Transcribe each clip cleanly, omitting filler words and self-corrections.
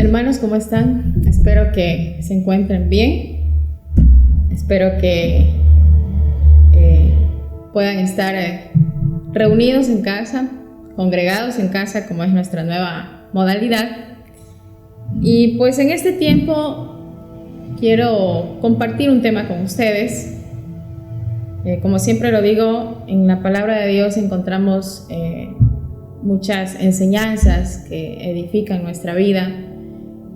Hermanos, ¿cómo están? Espero que se encuentren bien. Espero que puedan estar reunidos en casa, congregados en casa, como es nuestra nueva modalidad. Y pues en este tiempo quiero compartir un tema con ustedes. Como siempre lo digo, en la palabra de Dios encontramos muchas enseñanzas que edifican nuestra vida.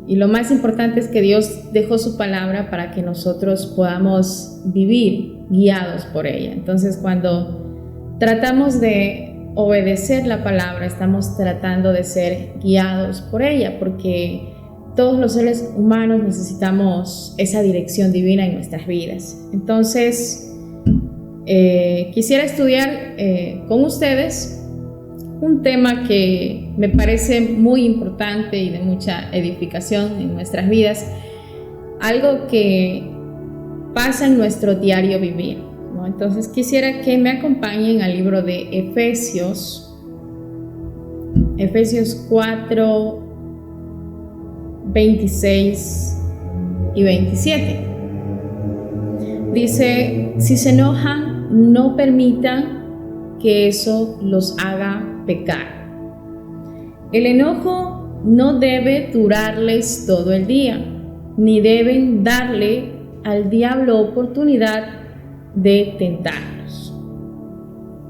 Y lo más importante es que Dios dejó su palabra para que nosotros podamos vivir guiados por ella. Entonces, cuando tratamos de obedecer la palabra, estamos tratando de ser guiados por ella, porque todos los seres humanos necesitamos esa dirección divina en nuestras vidas. Entonces, quisiera estudiar con ustedes un tema que me parece muy importante y de mucha edificación en nuestras vidas, algo que pasa en nuestro diario vivir, ¿no? Entonces quisiera que me acompañen al libro de Efesios 4, 26 y 27. Dice: si se enojan, no permitan que eso los haga pecar. El enojo no debe durarles todo el día, ni deben darle al diablo oportunidad de tentarlos.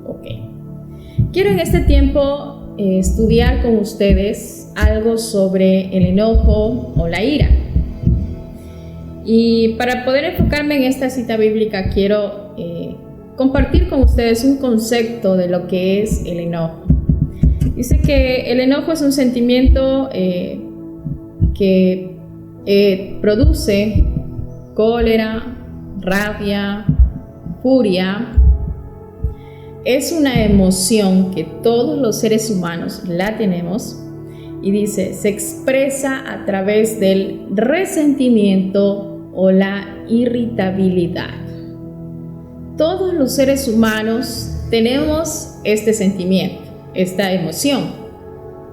Ok. Quiero en este tiempo estudiar con ustedes algo sobre el enojo o la ira. Y para poder enfocarme en esta cita bíblica, quiero compartir con ustedes un concepto de lo que es el enojo. Dice que el enojo es un sentimiento que produce cólera, rabia, furia. Es una emoción que todos los seres humanos la tenemos, y dice, se expresa a través del resentimiento o la irritabilidad. Todos los seres humanos tenemos este sentimiento, esta emoción,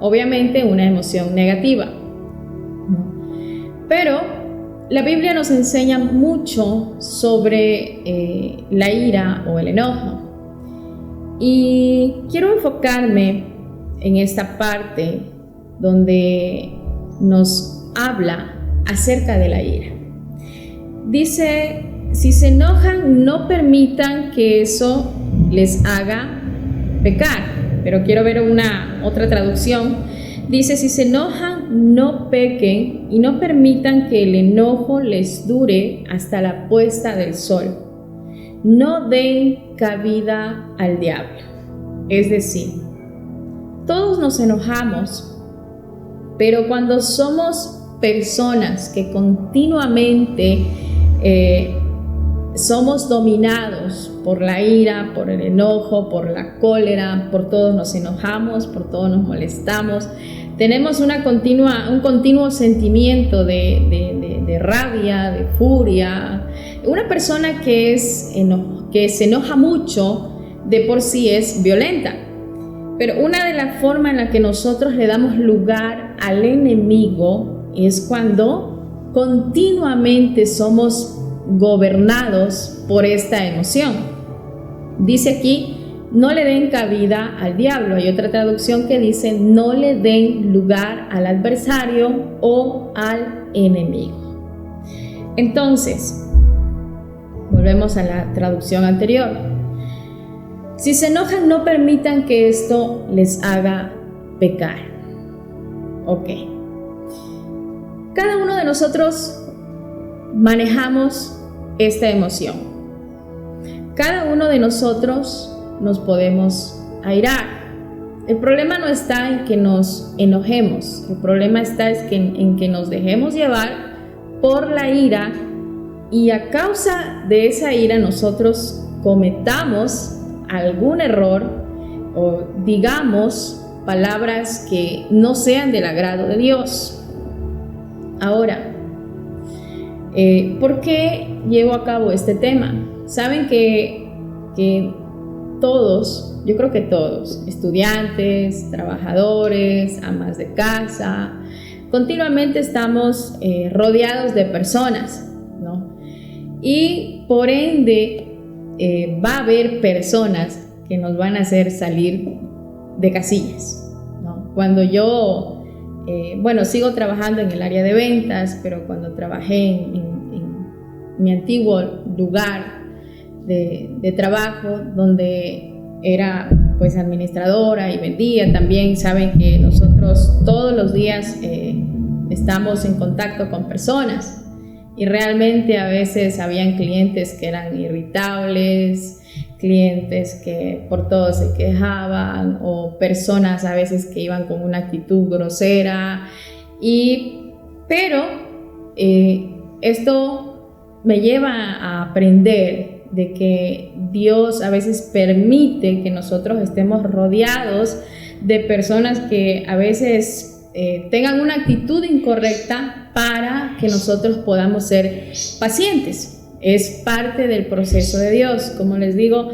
obviamente una emoción negativa, pero la Biblia nos enseña mucho sobre la ira o el enojo, y quiero enfocarme en esta parte donde nos habla acerca de la ira. Dice: si se enojan, no permitan que eso les haga pecar. Pero quiero ver otra traducción. Dice: si se enojan, no pequen y no permitan que el enojo les dure hasta la puesta del sol. No den cabida al diablo. Es decir, todos nos enojamos, pero cuando somos personas que continuamente somos dominados por la ira, por el enojo, por la cólera, por todo nos enojamos, por todo nos molestamos, tenemos un continuo sentimiento de rabia, de furia. Una persona que se enoja mucho de por sí es violenta, pero una de las formas en la que nosotros le damos lugar al enemigo es cuando continuamente somos gobernados por esta emoción. Dice aquí: no le den cabida al diablo. Hay otra traducción que dice: no le den lugar al adversario o al enemigo. Entonces, volvemos a la traducción anterior. Si se enojan, no permitan que esto les haga pecar. Ok. Cada uno de nosotros manejamos esta emoción. Cada uno de nosotros nos podemos airar. El problema no está en que nos enojemos. El problema está en que nos dejemos llevar por la ira, y a causa de esa ira nosotros cometamos algún error o digamos palabras que no sean del agrado de Dios. Ahora, ¿por qué llevo a cabo este tema? Saben que todos, yo creo que todos, estudiantes, trabajadores, amas de casa, continuamente estamos rodeados de personas, ¿no? Y por ende va a haber personas que nos van a hacer salir de casillas, ¿no? Cuando yo, sigo trabajando en el área de ventas, pero cuando trabajé en mi antiguo lugar de trabajo, donde era pues administradora y vendía, también saben que nosotros todos los días estamos en contacto con personas, y realmente a veces habían clientes que eran irritables, clientes que por todo se quejaban, o personas a veces que iban con una actitud grosera, pero esto me lleva a aprender de que Dios a veces permite que nosotros estemos rodeados de personas que a veces tengan una actitud incorrecta para que nosotros podamos ser pacientes. Es parte del proceso de Dios. Como les digo,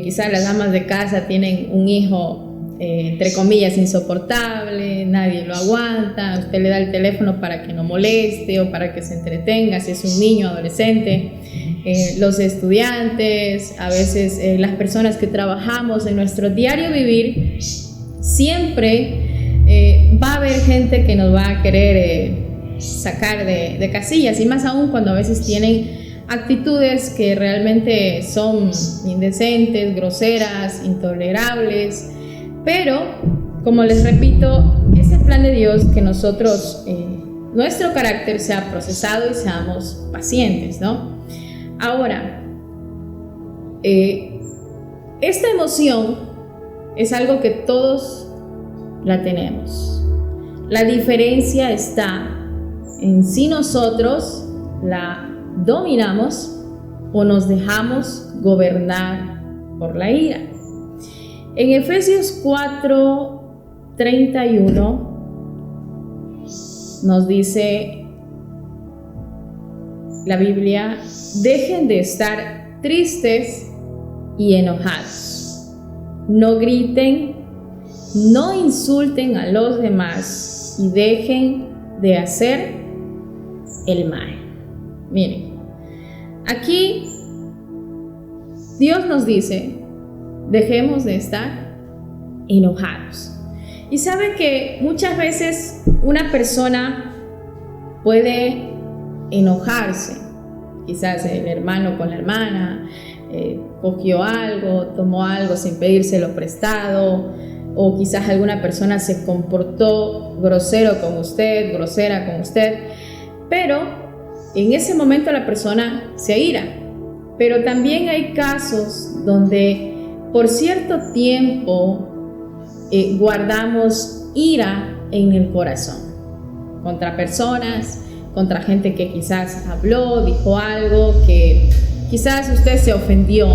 quizás las amas de casa tienen un hijo entre comillas insoportable, nadie lo aguanta, usted le da el teléfono para que no moleste o para que se entretenga si es un niño, adolescente, los estudiantes, a veces las personas que trabajamos en nuestro diario vivir, siempre va a haber gente que nos va a querer sacar de casillas, y más aún cuando a veces tienen actitudes que realmente son indecentes, groseras, intolerables. Pero, como les repito, es el plan de Dios que nosotros, nuestro carácter sea procesado y seamos pacientes, ¿no? Ahora, esta emoción es algo que todos la tenemos. La diferencia está en si nosotros la dominamos o nos dejamos gobernar por la ira. En Efesios 4:31 nos dice la Biblia: dejen de estar tristes y enojados, no griten, no insulten a los demás y dejen de hacer el mal. Miren, aquí Dios nos dice: dejemos de estar enojados. Y sabe que muchas veces una persona puede enojarse, quizás el hermano con la hermana, cogió algo, tomó algo sin pedírselo prestado, o quizás alguna persona se comportó grosero con usted, grosera con usted, pero en ese momento la persona se aira. Pero también hay casos donde por cierto tiempo guardamos ira en el corazón contra personas, contra gente que quizás habló, dijo algo que quizás usted se ofendió,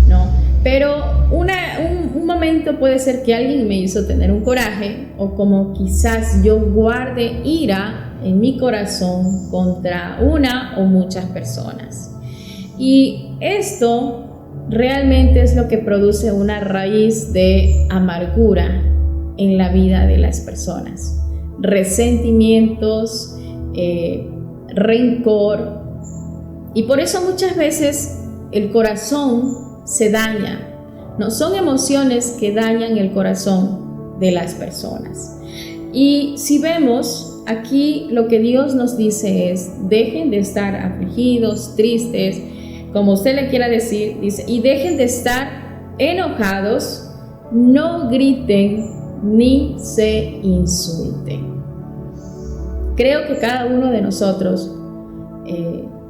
¿no? Pero un momento puede ser que alguien me hizo tener un coraje, o como quizás yo guarde ira en mi corazón contra una o muchas personas. Y esto realmente es lo que produce una raíz de amargura en la vida de las personas. Resentimientos, rencor. Y por eso muchas veces el corazón se daña. No son emociones que dañan el corazón de las personas. Y si vemos aquí, lo que Dios nos dice es: dejen de estar afligidos, tristes, como usted le quiera decir, dice, y dejen de estar enojados, no griten ni se insulten. Creo que cada uno de nosotros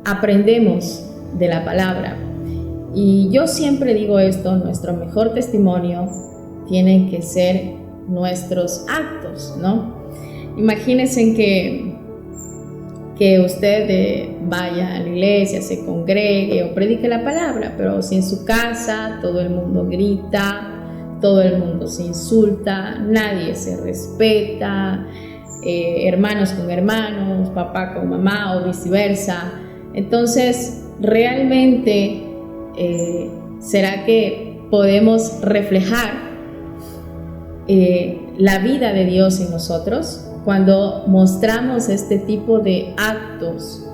aprendemos de la palabra, y yo siempre digo esto: nuestro mejor testimonio tienen que ser nuestros actos, ¿no? Imagínense que usted vaya a la iglesia, se congregue o predique la palabra, pero si en su casa todo el mundo grita, todo el mundo se insulta, nadie se respeta, hermanos con hermanos, papá con mamá o viceversa, entonces realmente ¿será que podemos reflejar la vida de Dios en nosotros? cuando mostramos este tipo de actos,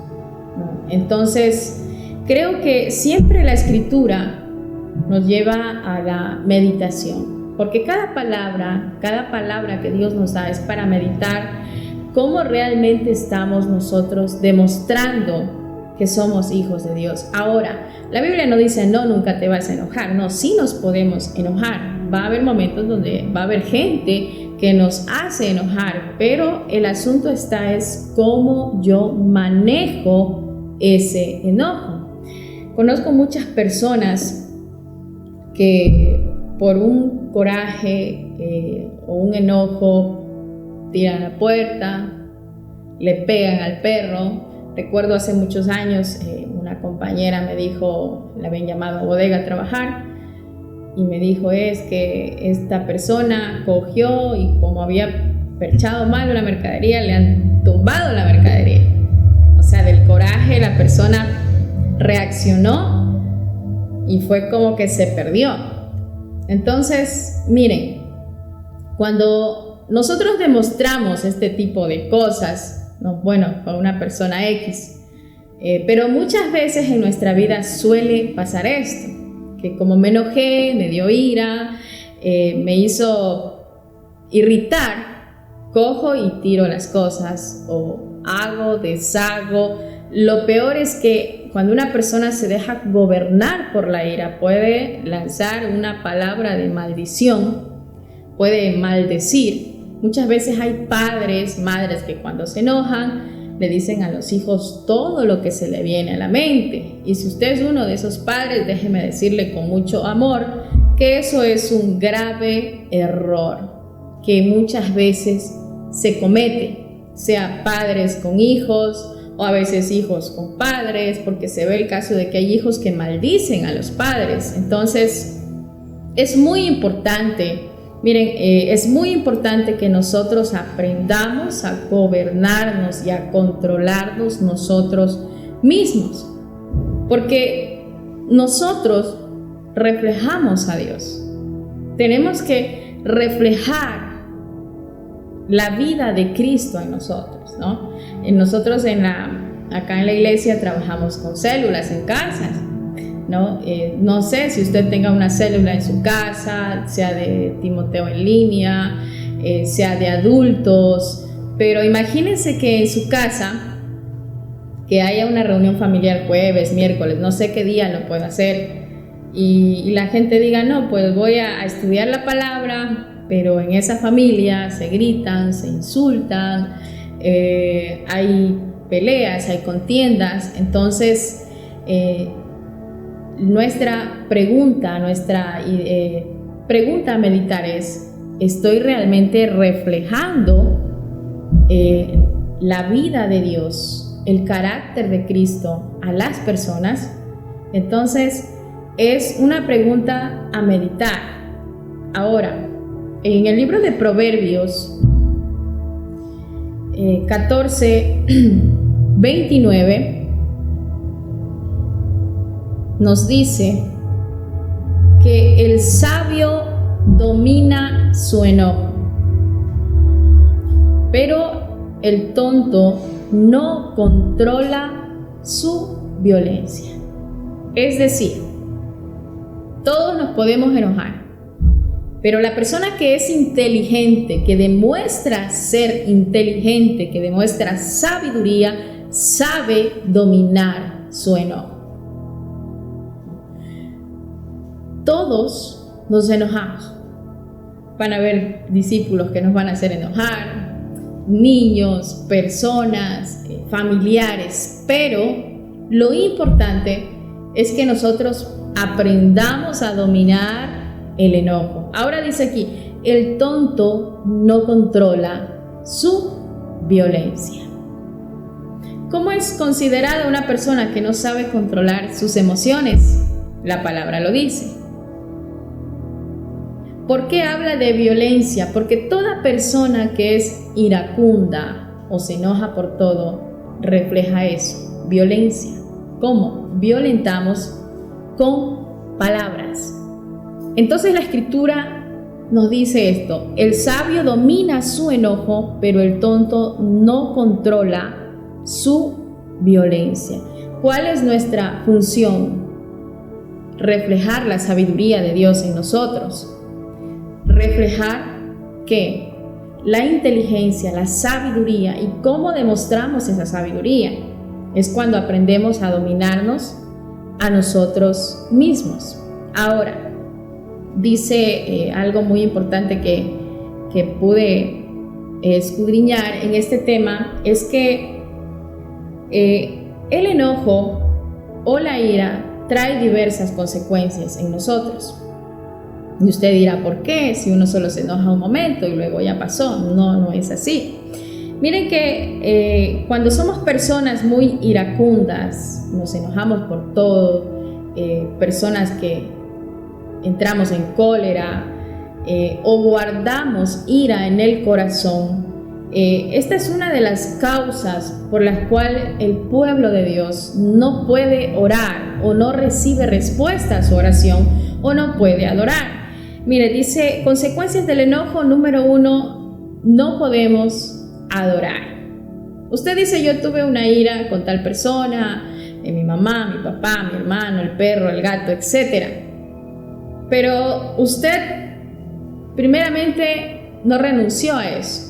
¿no? Entonces, creo que siempre la Escritura nos lleva a la meditación, porque cada palabra que Dios nos da es para meditar cómo realmente estamos nosotros demostrando que somos hijos de Dios. Ahora, la Biblia no dice, no, nunca te vas a enojar. No, sí nos podemos enojar. Va a haber momentos donde va a haber gente que nos hace enojar, pero el asunto es cómo yo manejo ese enojo. Conozco muchas personas que por un coraje o un enojo tiran la puerta, le pegan al perro. Recuerdo hace muchos años, una compañera me dijo, la habían llamado a bodega a trabajar, y me dijo, es que esta persona cogió y como había perchado mal una mercadería, le han tumbado la mercadería. O sea, del coraje la persona reaccionó y fue como que se perdió. Entonces, miren, cuando nosotros demostramos este tipo de cosas, ¿no? Bueno, con una persona X, pero muchas veces en nuestra vida suele pasar esto, que como me enojé, me dio ira, me hizo irritar, cojo y tiro las cosas, o hago, deshago. Lo peor es que cuando una persona se deja gobernar por la ira, puede lanzar una palabra de maldición, puede maldecir. Muchas veces hay padres, madres que cuando se enojan le dicen a los hijos todo lo que se le viene a la mente. Y si usted es uno de esos padres, déjeme decirle con mucho amor que eso es un grave error que muchas veces se comete, sea padres con hijos o a veces hijos con padres, porque se ve el caso de que hay hijos que maldicen a los padres. Entonces, es muy importante. Miren, es muy importante que nosotros aprendamos a gobernarnos y a controlarnos nosotros mismos, porque nosotros reflejamos a Dios. Tenemos que reflejar la vida de Cristo en nosotros, ¿no? Nosotros acá en la iglesia trabajamos con células en casas, ¿no? No sé si usted tenga una célula en su casa, sea de Timoteo en línea, sea de adultos, pero imagínense que en su casa, que haya una reunión familiar jueves, miércoles, no sé qué día lo puedo hacer, y la gente diga, no, pues voy a estudiar la palabra, pero en esa familia se gritan, se insultan, hay peleas, hay contiendas. Entonces, nuestra pregunta a meditar es, ¿estoy realmente reflejando la vida de Dios, el carácter de Cristo a las personas? Entonces, es una pregunta a meditar. Ahora, en el libro de Proverbios 14:29 nos dice que el sabio domina su enojo, pero el tonto no controla su violencia. Es decir, todos nos podemos enojar, pero la persona que es inteligente, que demuestra ser inteligente, que demuestra sabiduría, sabe dominar su enojo. Todos nos enojamos. Van a haber discípulos que nos van a hacer enojar, niños, personas, familiares, pero lo importante es que nosotros aprendamos a dominar el enojo. Ahora dice aquí, el tonto no controla su violencia. ¿Cómo es considerada una persona que no sabe controlar sus emociones? La palabra lo dice. ¿Por qué habla de violencia? Porque toda persona que es iracunda o se enoja por todo, refleja eso, violencia. ¿Cómo? Violentamos con palabras. Entonces la Escritura nos dice esto: el sabio domina su enojo, pero el tonto no controla su violencia. ¿Cuál es nuestra función? Reflejar la sabiduría de Dios en nosotros. Reflejar ¿qué? La inteligencia, la sabiduría. ¿Y cómo demostramos esa sabiduría? Es cuando aprendemos a dominarnos a nosotros mismos. Ahora, dice algo muy importante que pude escudriñar en este tema, es que el enojo o la ira trae diversas consecuencias en nosotros. Y usted dirá, ¿por qué? Si uno solo se enoja un momento y luego ya pasó. No es así. Miren que cuando somos personas muy iracundas, nos enojamos por todo, personas que entramos en cólera o guardamos ira en el corazón, esta es una de las causas por las cuales el pueblo de Dios no puede orar o no recibe respuesta a su oración o no puede adorar. Mire, dice, consecuencias del enojo, número 1, no podemos adorar. Usted dice, yo tuve una ira con tal persona, mi mamá, mi papá, mi hermano, el perro, el gato, etc. Pero usted, primeramente, no renunció a eso.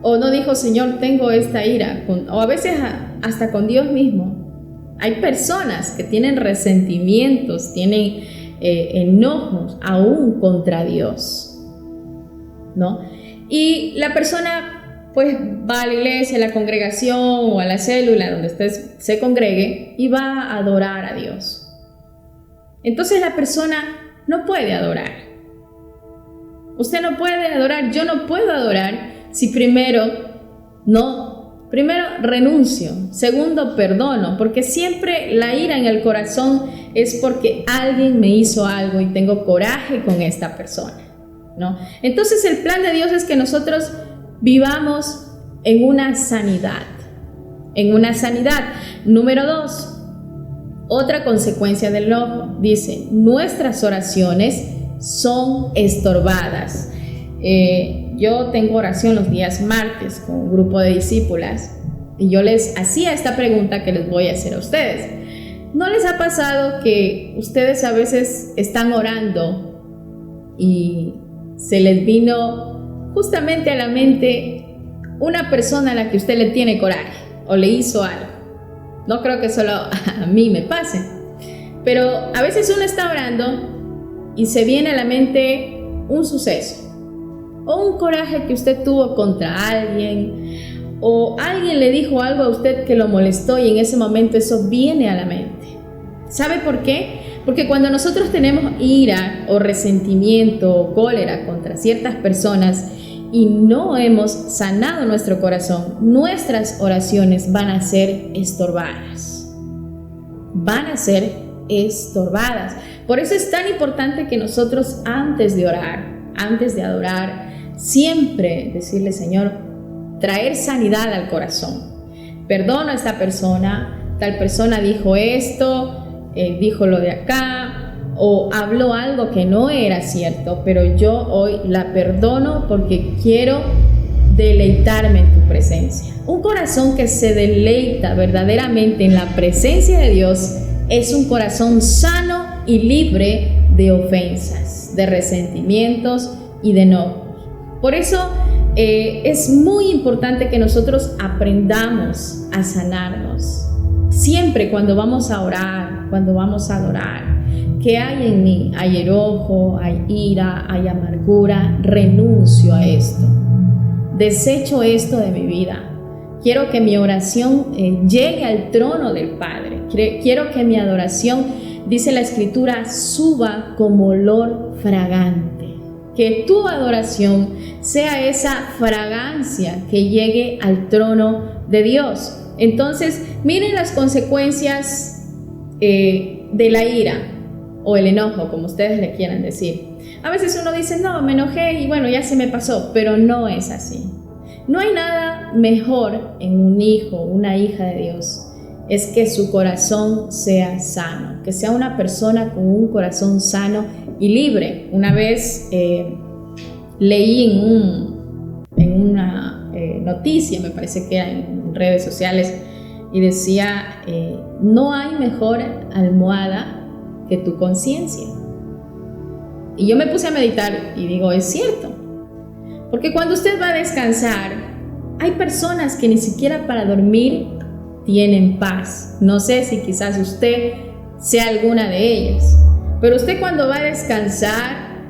O no dijo, Señor, tengo esta ira. O a veces hasta con Dios mismo. Hay personas que tienen resentimientos, tienen enojos aún contra Dios, ¿no? Y la persona pues va a la iglesia, a la congregación o a la célula donde usted se congregue y va a adorar a Dios. Entonces la persona no puede adorar. Usted no puede adorar, yo no puedo adorar si primero renuncio, segundo perdono, porque siempre la ira en el corazón es porque alguien me hizo algo y tengo coraje con esta persona, ¿no? Entonces el plan de Dios es que nosotros vivamos en una sanidad, Número 2, otra consecuencia del enojo, dice, nuestras oraciones son estorbadas. Yo tengo oración los días martes con un grupo de discípulas y yo les hacía esta pregunta que les voy a hacer a ustedes. ¿No les ha pasado que ustedes a veces están orando y se les vino justamente a la mente una persona a la que usted le tiene coraje o le hizo algo? No creo que solo a mí me pase, pero a veces uno está orando y se viene a la mente un suceso o un coraje que usted tuvo contra alguien, o alguien le dijo algo a usted que lo molestó y en ese momento eso viene a la mente. ¿Sabe por qué? Porque cuando nosotros tenemos ira o resentimiento o cólera contra ciertas personas y no hemos sanado nuestro corazón, nuestras oraciones van a ser estorbadas. Por eso es tan importante que nosotros antes de adorar, siempre decirle, Señor, traer sanidad al corazón. Perdono a esta persona, tal persona dijo esto, dijo lo de acá, o habló algo que no era cierto, pero yo hoy la perdono porque quiero deleitarme en tu presencia. Un corazón que se deleita verdaderamente en la presencia de Dios es un corazón sano y libre de ofensas, de resentimientos y de enojos. Por eso es muy importante que nosotros aprendamos a sanarnos. Siempre cuando vamos a orar, cuando vamos a adorar, ¿qué hay en mí? Hay enojo, hay ira, hay amargura. Renuncio a esto. Desecho esto de mi vida. Quiero que mi oración llegue al trono del Padre. Quiero que mi adoración, dice la Escritura, suba como olor fragante. Que tu adoración sea esa fragancia que llegue al trono de Dios. Entonces, miren las consecuencias de la ira o el enojo, como ustedes le quieran decir. A veces uno dice, no, me enojé y bueno, ya se me pasó, pero no es así. No hay nada mejor en un hijo, una hija de Dios, es que su corazón sea sano, que sea una persona con un corazón sano y libre. Una vez leí en una noticia, me parece que era en redes sociales, y decía, no hay mejor almohada que tu conciencia. Y yo me puse a meditar y digo, es cierto. Porque cuando usted va a descansar, hay personas que ni siquiera para dormir tienen paz. No sé si quizás usted sea alguna de ellas. Pero usted cuando va a descansar,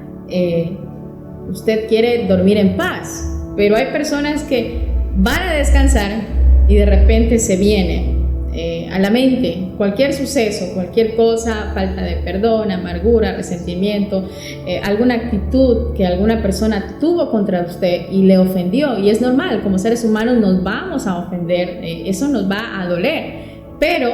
usted quiere dormir en paz. Pero hay personas que van a descansar y de repente se viene a la mente cualquier suceso, cualquier cosa, falta de perdón, amargura, resentimiento, alguna actitud que alguna persona tuvo contra usted y le ofendió. Y es normal, como seres humanos nos vamos a ofender, eso nos va a doler. Pero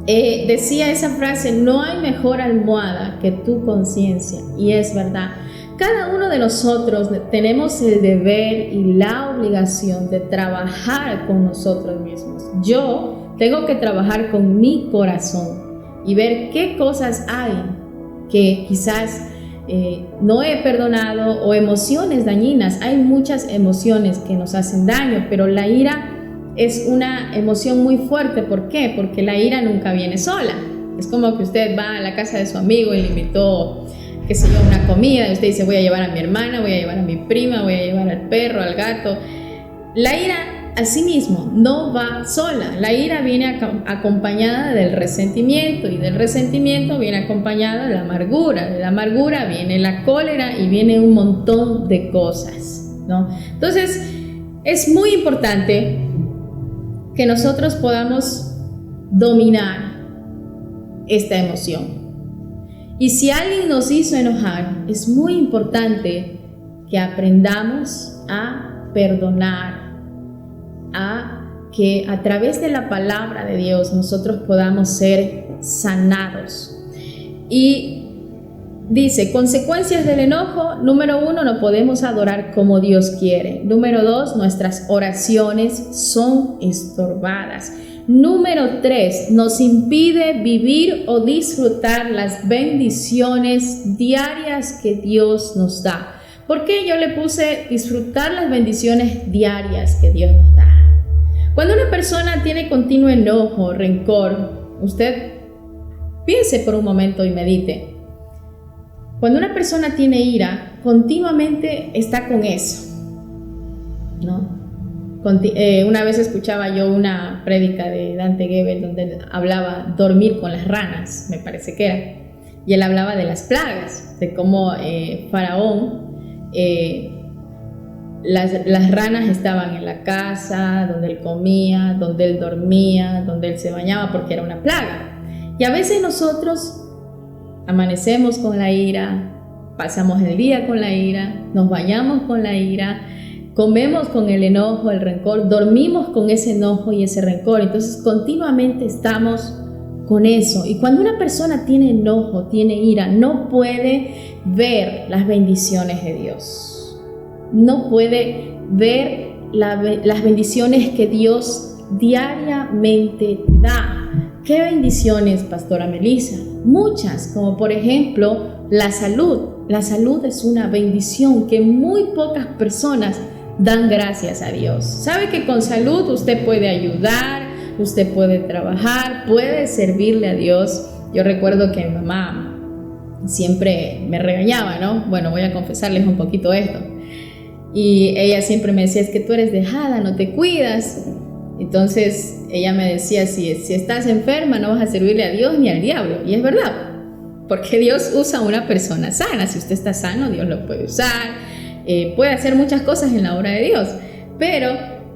decía esa frase, no hay mejor almohada que tu conciencia. Y es verdad. Cada uno de nosotros tenemos el deber y la obligación de trabajar con nosotros mismos. Yo tengo que trabajar con mi corazón y ver qué cosas hay que quizás no he perdonado, o emociones dañinas. Hay muchas emociones que nos hacen daño, pero la ira es una emoción muy fuerte. ¿Por qué? Porque la ira nunca viene sola. Es como que usted va a la casa de su amigo y le invitó, qué sé yo, una comida, y usted dice, voy a llevar a mi hermana, voy a llevar a mi prima, voy a llevar al perro, al gato. La ira asimismo no va sola. La ira viene acompañada del resentimiento, y del resentimiento viene acompañada de la amargura. De la amargura viene la cólera y viene un montón de cosas, ¿no? Entonces, es muy importante que nosotros podamos dominar esta emoción. Y si alguien nos hizo enojar, es muy importante que aprendamos a perdonar, a que a través de la palabra de Dios nosotros podamos ser sanados. Y dice, consecuencias del enojo: número 1, no podemos adorar como Dios quiere. Número 2, nuestras oraciones son estorbadas. Número 3, nos impide vivir o disfrutar las bendiciones diarias que Dios nos da. ¿Por qué yo le puse disfrutar las bendiciones diarias que Dios nos da? Cuando una persona tiene continuo enojo, rencor, usted piense por un momento y medite. Cuando una persona tiene ira, continuamente está con eso, ¿no? Una vez escuchaba yo una prédica de Dante Gebel donde él hablaba dormir con las ranas, me parece que era, y él hablaba de las plagas, de cómo Faraón, las ranas estaban en la casa donde él comía, donde él dormía, donde él se bañaba, porque era una plaga. Y a veces nosotros amanecemos con la ira, pasamos el día con la ira, nos bañamos con la ira, comemos con el enojo, el rencor, dormimos con ese enojo y ese rencor. Entonces continuamente estamos con eso. Y cuando una persona tiene enojo, tiene ira, no puede ver las bendiciones de Dios. No puede ver las bendiciones que Dios diariamente te da. ¿Qué bendiciones, Pastora Melissa? Muchas, como por ejemplo la salud. La salud es una bendición que muy pocas personas dan gracias a Dios. Sabe que con salud usted puede ayudar, usted puede trabajar, puede servirle a Dios. Yo recuerdo que mi mamá siempre me regañaba, ¿no? Bueno, voy a confesarles un poquito esto. Y ella siempre me decía, es que tú eres dejada, no te cuidas. Entonces ella me decía, si estás enferma no vas a servirle a Dios ni al diablo. Y es verdad, porque Dios usa a una persona sana. Si usted está sano, Dios lo puede usar. Puede hacer muchas cosas en la obra de Dios, pero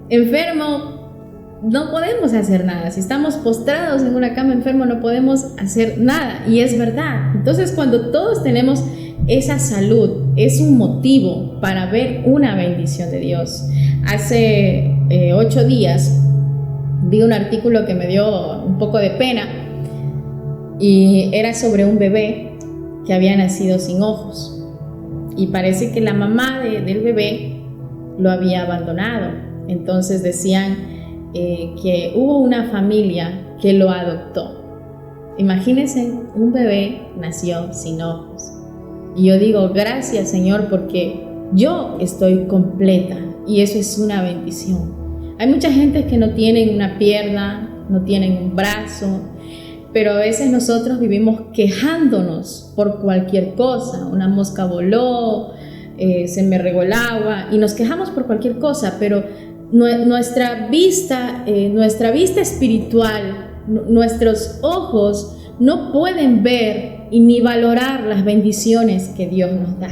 enfermo no podemos hacer nada. Si estamos postrados en una cama enfermo no podemos hacer nada, y es verdad. Entonces cuando todos tenemos esa salud, es un motivo para ver una bendición de Dios. Hace 8 días vi un artículo que me dio un poco de pena, y era sobre un bebé que había nacido sin ojos. Y parece que la mamá del bebé lo había abandonado. Entonces decían que hubo una familia que lo adoptó. Imagínense, un bebé nació sin ojos. Y yo digo, gracias Señor, porque yo estoy completa y eso es una bendición. Hay mucha gente que no tienen una pierna, no tienen un brazo, pero a veces nosotros vivimos quejándonos por cualquier cosa. Una mosca voló, se me regó el agua y nos quejamos por cualquier cosa, pero nuestra vista espiritual, nuestros ojos no pueden ver y ni valorar las bendiciones que Dios nos da.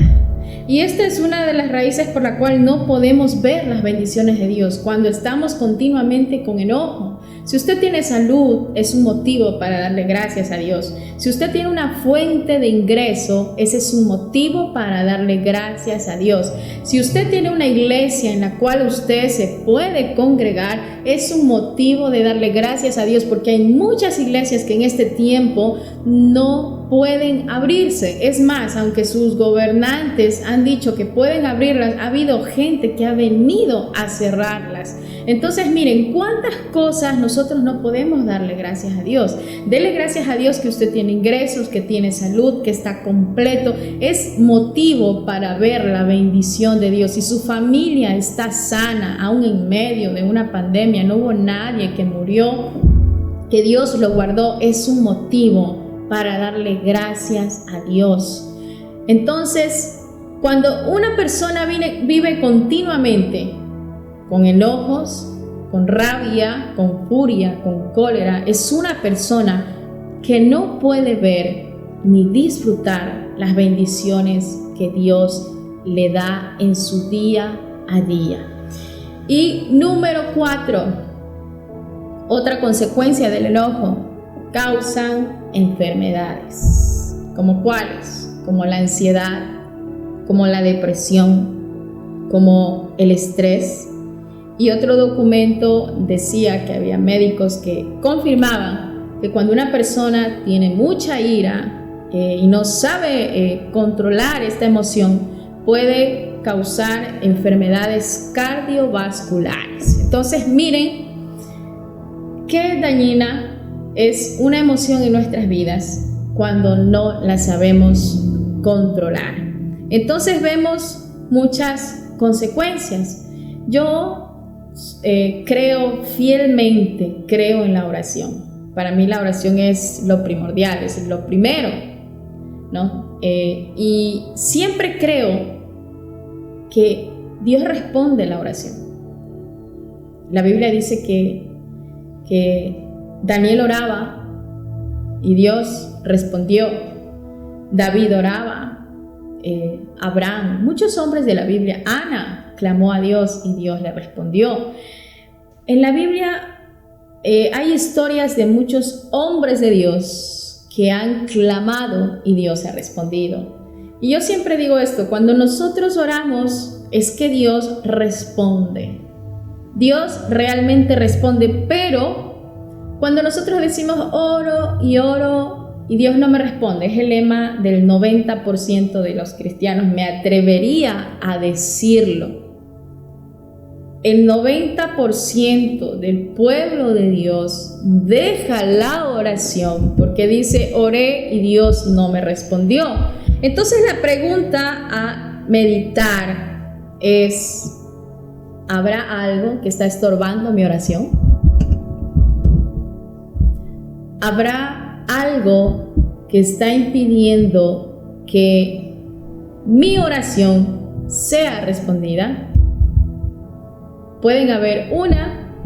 Y esta es una de las raíces por la cual no podemos ver las bendiciones de Dios cuando estamos continuamente con enojo. Si usted tiene salud, es un motivo para darle gracias a Dios. Si usted tiene una fuente de ingreso, ese es un motivo para darle gracias a Dios. Si usted tiene una iglesia en la cual usted se puede congregar, es un motivo de darle gracias a Dios, porque hay muchas iglesias que en este tiempo no pueden abrirse. Es más, aunque sus gobernantes han dicho que pueden abrirlas, ha habido gente que ha venido a cerrarlas. Entonces miren cuántas cosas nosotros no podemos darle gracias a Dios. Dele gracias a Dios que usted tiene ingresos, que tiene salud, que está completo. Es motivo para ver la bendición de Dios. Si su familia está sana, aún en medio de una pandemia, no hubo nadie que murió, que Dios lo guardó, es un motivo para darle gracias a Dios. Entonces, cuando una persona vive continuamente con enojos, con rabia, con furia, con cólera, es una persona que no puede ver ni disfrutar las bendiciones que Dios le da en su día a día. Y número 4, otra consecuencia del enojo, causan enfermedades. ¿Como cuáles? Como la ansiedad, como la depresión, como el estrés. Y otro documento decía que había médicos que confirmaban que cuando una persona tiene mucha ira y no sabe controlar esta emoción, puede causar enfermedades cardiovasculares. Entonces miren qué dañina es una emoción en nuestras vidas cuando no la sabemos controlar. Entonces vemos muchas consecuencias. Yo creo en la oración. Para mí la oración es lo primordial, es lo primero, ¿no? Y siempre creo que Dios responde la oración. La Biblia dice que Daniel oraba y Dios respondió. David oraba, Abraham, muchos hombres de la Biblia, Ana clamó a Dios y Dios le respondió. En la Biblia hay historias de muchos hombres de Dios que han clamado y Dios ha respondido. Y yo siempre digo esto, cuando nosotros oramos es que Dios responde. Dios realmente responde, pero cuando nosotros decimos oro y Dios no me responde, es el lema del 90% de los cristianos, me atrevería a decirlo. El 90% del pueblo de Dios deja la oración porque dice, oré y Dios no me respondió. Entonces la pregunta a meditar es, ¿habrá algo que está estorbando mi oración? ¿Habrá algo que está impidiendo que mi oración sea respondida? Pueden haber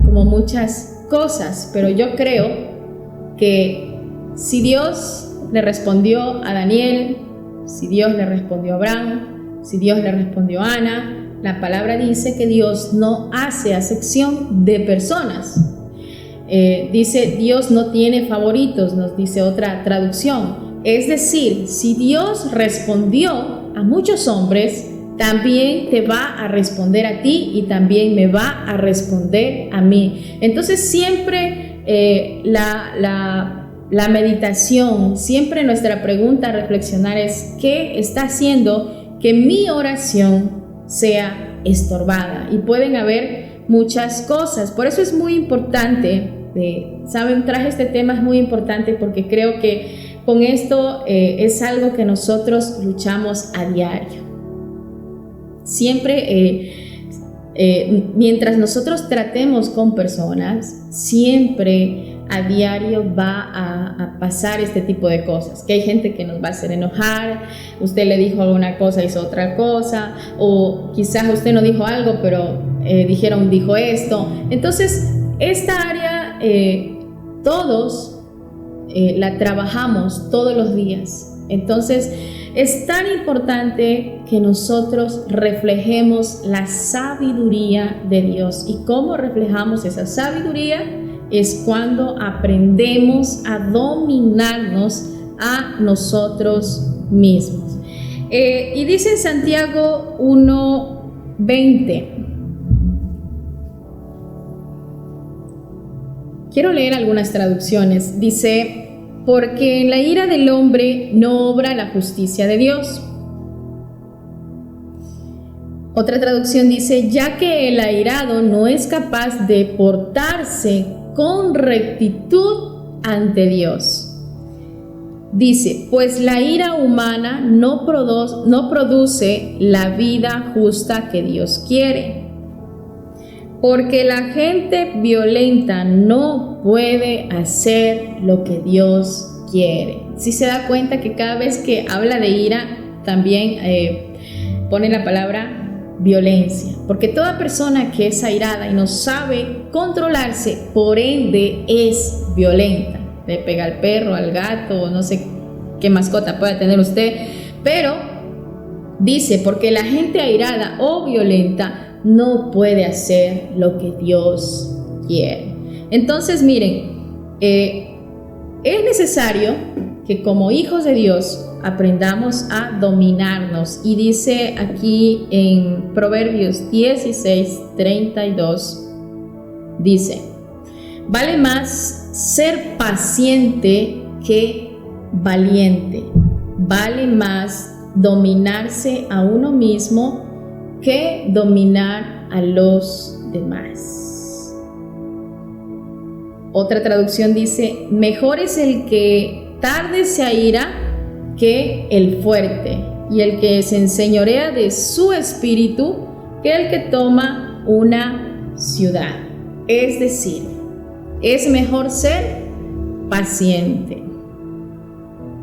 como muchas cosas, pero yo creo que si Dios le respondió a Daniel, si Dios le respondió a Abraham, si Dios le respondió a Ana, la palabra dice que Dios no hace acepción de personas. Dice, Dios no tiene favoritos, nos dice otra traducción. Es decir, si Dios respondió a muchos hombres, también te va a responder a ti y también me va a responder a mí. Entonces siempre la meditación, siempre nuestra pregunta a reflexionar es, ¿qué está haciendo que mi oración sea estorbada? Y pueden haber muchas cosas. Por eso es muy importante, saben, traje este tema, es muy importante porque creo que con esto es algo que nosotros luchamos a diario. Siempre, mientras nosotros tratemos con personas, siempre a diario va a pasar este tipo de cosas, que hay gente que nos va a hacer enojar, usted le dijo alguna cosa, hizo otra cosa, o quizás usted no dijo algo, pero dijo esto. Entonces, esta área todos la trabajamos todos los días. Entonces, es tan importante que nosotros reflejemos la sabiduría de Dios. ¿Y cómo reflejamos esa sabiduría? Es cuando aprendemos a dominarnos a nosotros mismos. Y dice en Santiago 1:20. Quiero leer algunas traducciones. Dice: porque en la ira del hombre no obra la justicia de Dios. Otra traducción dice: ya que el airado no es capaz de portarse con rectitud ante Dios. Dice: pues la ira humana no produce la vida justa que Dios quiere. Porque la gente violenta no puede hacer lo que Dios quiere. Si se da cuenta que cada vez que habla de ira, también pone la palabra violencia, porque toda persona que es airada y no sabe controlarse, por ende es violenta. Le pega al perro, al gato, no sé qué mascota pueda tener usted, pero dice: porque la gente airada o violenta no puede hacer lo que Dios quiere. Entonces, miren, es necesario que como hijos de Dios aprendamos a dominarnos. Y dice aquí en Proverbios 16:32, dice: vale más ser paciente que valiente, vale más dominarse a uno mismo que dominar a los demás. Otra traducción dice: mejor es el que tarde se aira que el fuerte, y el que se enseñorea de su espíritu que el que toma una ciudad. Es decir, es mejor ser paciente.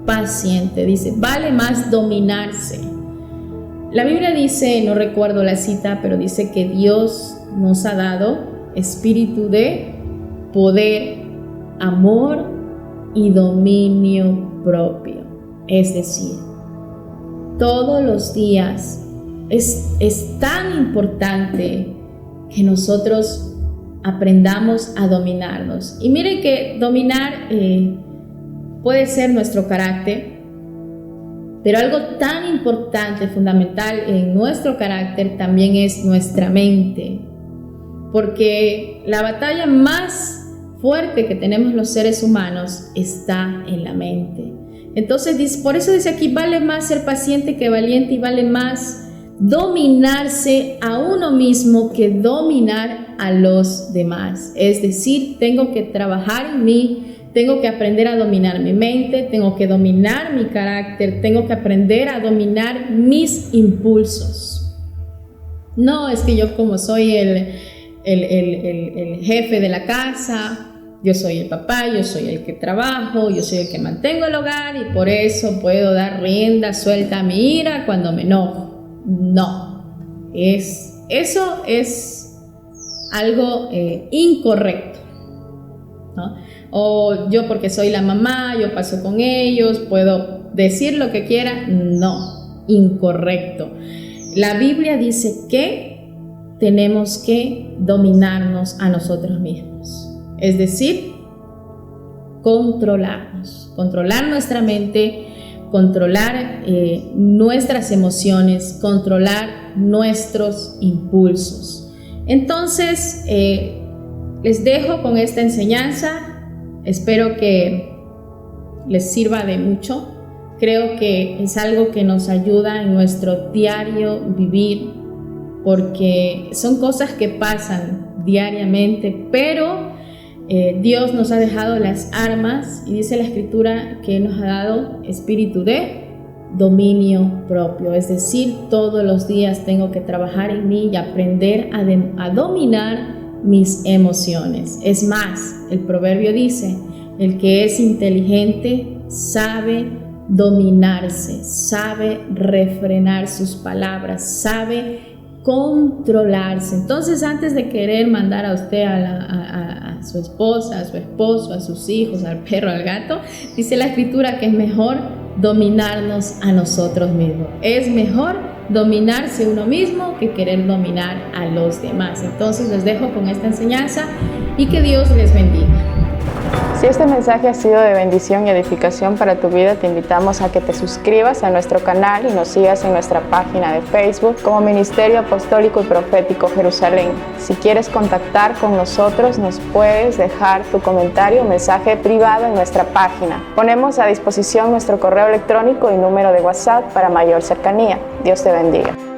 Paciente, dice, vale más dominarse. La Biblia dice, no recuerdo la cita, pero dice que Dios nos ha dado espíritu de poder, amor y dominio propio. Es decir, todos los días es tan importante que nosotros aprendamos a dominarnos. Y miren que dominar puede ser nuestro carácter, pero algo tan importante, fundamental en nuestro carácter también es nuestra mente, porque la batalla más fuerte que tenemos los seres humanos está en la mente. Entonces, por eso dice aquí, vale más ser paciente que valiente, y vale más dominarse a uno mismo que dominar a los demás. Es decir, tengo que trabajar en mí, tengo que aprender a dominar mi mente, tengo que dominar mi carácter, tengo que aprender a dominar mis impulsos. No es que yo, como soy el jefe de la casa, yo soy el papá, yo soy el que trabajo, yo soy el que mantengo el hogar y por eso puedo dar rienda suelta a mi ira cuando me enojo. No, eso es algo incorrecto, ¿no? O yo, porque soy la mamá, yo paso con ellos, puedo decir lo que quiera. No, incorrecto. La Biblia dice que tenemos que dominarnos a nosotros mismos. Es decir, controlarnos, controlar nuestra mente, controlar nuestras emociones, controlar nuestros impulsos. Entonces, les dejo con esta enseñanza. Espero que les sirva de mucho. Creo que es algo que nos ayuda en nuestro diario vivir, porque son cosas que pasan diariamente, pero Dios nos ha dejado las armas y dice la Escritura que nos ha dado espíritu de dominio propio, es decir, todos los días tengo que trabajar en mí y aprender a dominar mis emociones. Es más, el proverbio dice, el que es inteligente sabe dominarse, sabe refrenar sus palabras, sabe controlarse. Entonces, antes de querer mandar a usted a su esposa, a su esposo, a sus hijos, al perro, al gato, dice la Escritura que es mejor dominarnos a nosotros mismos. Es mejor dominarse uno mismo que querer dominar a los demás. Entonces les dejo con esta enseñanza y que Dios les bendiga. Si este mensaje ha sido de bendición y edificación para tu vida, te invitamos a que te suscribas a nuestro canal y nos sigas en nuestra página de Facebook como Ministerio Apostólico y Profético Jerusalén. Si quieres contactar con nosotros, nos puedes dejar tu comentario o mensaje privado en nuestra página. Ponemos a disposición nuestro correo electrónico y número de WhatsApp para mayor cercanía. Dios te bendiga.